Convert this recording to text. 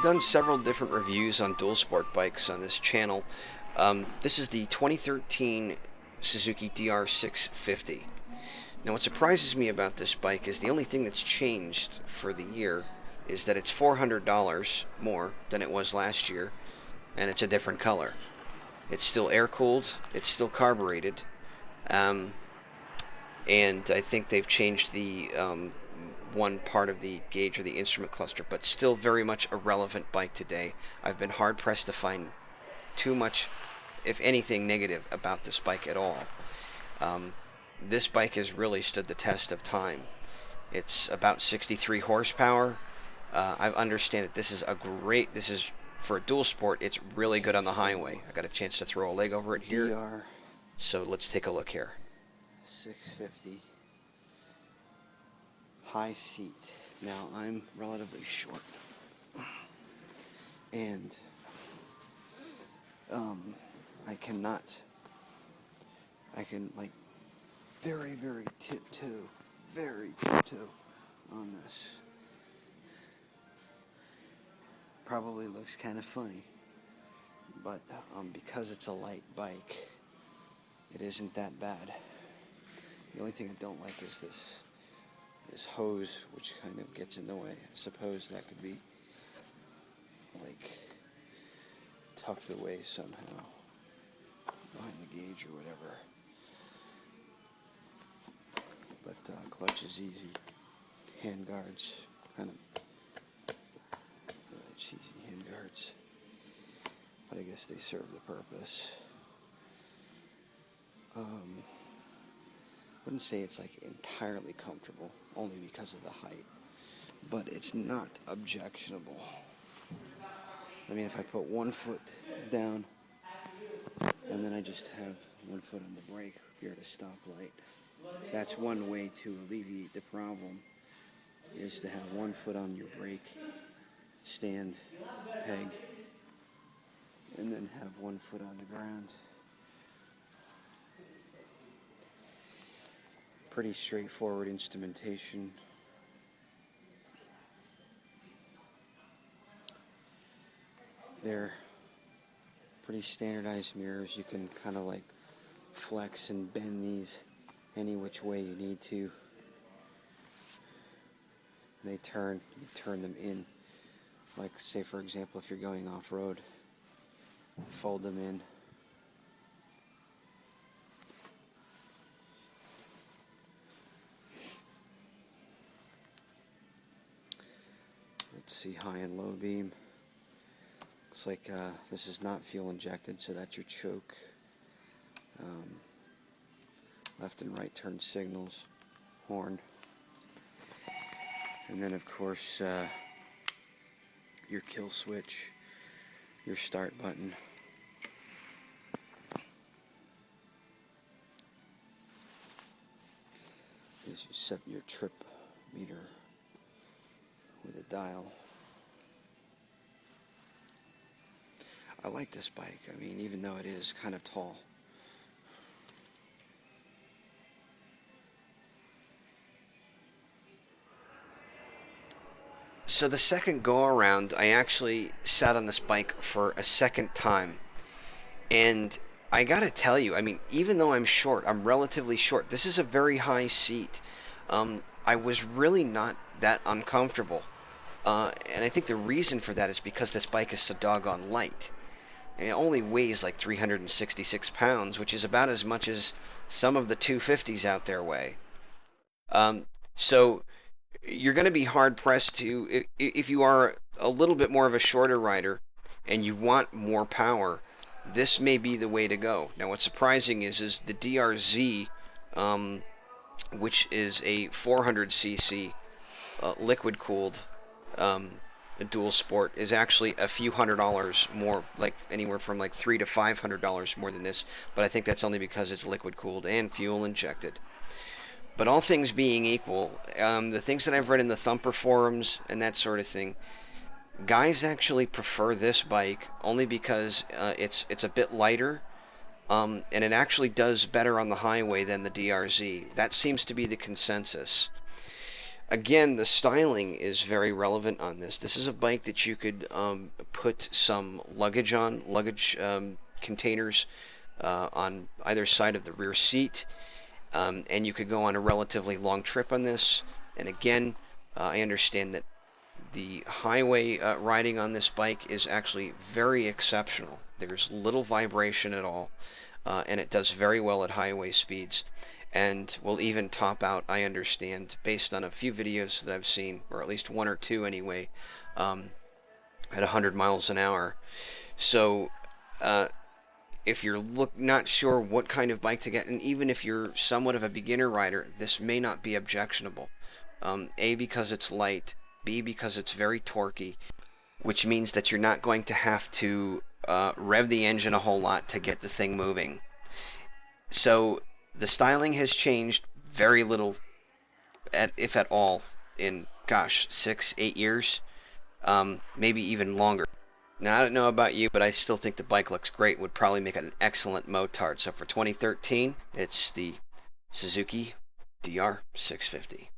I've done several different reviews on dual sport bikes on this channel. This is the 2013 Suzuki DR650. Now what surprises me about this bike is the only thing that's changed for the year is that it's $400 more than it was last year, and it's a different color. It's still air-cooled, it's still carbureted, and I think they've changed the one part of the gauge or the instrument cluster, but still very much a relevant bike today. I've been hard-pressed to find too much, if anything, negative about this bike at all. This bike has really stood the test of time. It's about 63 horsepower. I understand that this is for a dual sport, it's really good on the highway. I got a chance to throw a leg over it here. DR So let's take a look here. 650 high seat. Now I'm relatively short, and I can like very tiptoe on this. Probably looks kind of funny, but because it's a light bike, it isn't that bad. The only thing I don't like is this hose, which kind of gets in the way. I suppose that could be like tucked away somehow behind the gauge or whatever. But clutch is easy. Hand guards, kind of cheesy hand guards, but I guess they serve the purpose. Wouldn't say it's like entirely comfortable, only because of the height, but it's not objectionable. I mean, if I put one foot down and then I just have one foot on the brake here at a stoplight, that's one way to alleviate the problem, is to have one foot on your brake stand peg and then have one foot on the ground. Pretty straightforward instrumentation. They're pretty standardized mirrors. You can kind of like flex and bend these any which way you need to. They turn, you turn them in. Like, say for example, if you're going off-road, fold them in. Let's see, high and low beam. Looks like this is not fuel injected, so that's your choke. Left and right turn signals, horn. And then of course your kill switch, your start button. Is you set your trip meter with a dial. I like this bike. I mean, even though it is kind of tall. So the second go around, I actually sat on this bike for a second time, and I gotta tell you, I mean, even though I'm short, I'm relatively short, this is a very high seat. I was really not that uncomfortable, and I think the reason for that is because this bike is so doggone light. And it only weighs like 366 pounds, which is about as much as some of the 250s out there weigh. So you're going to be hard pressed to, if you are a little bit more of a shorter rider and you want more power, this may be the way to go. Now what's surprising is the DRZ, which is a 400cc liquid cooled dual sport, is actually a few $100s more, like anywhere from like $300 to $500 more than this, but I think that's only because it's liquid cooled and fuel injected. But all things being equal, the things that I've read in the Thumper forums and that sort of thing, guys actually prefer this bike only because it's a bit lighter, and it actually does better on the highway than the DRZ. That seems to be the consensus. Again, the styling is very relevant on this. This is a bike that you could put some luggage on, luggage containers on either side of the rear seat, and you could go on a relatively long trip on this. And again, I understand that the highway riding on this bike is actually very exceptional. There's little vibration at all, and it does very well at highway speeds. And will even top out, I understand, based on a few videos that I've seen, or at least one or two anyway, at 100 miles an hour. So, if you're not sure what kind of bike to get, and even if you're somewhat of a beginner rider, this may not be objectionable. A, because it's light, B, because it's very torquey, which means that you're not going to have to rev the engine a whole lot to get the thing moving. So the styling has changed very little, if at all, in, gosh, 6, 8 years, maybe even longer. Now, I don't know about you, but I still think the bike looks great. Would probably make it an excellent motard. So for 2013, it's the Suzuki DR650.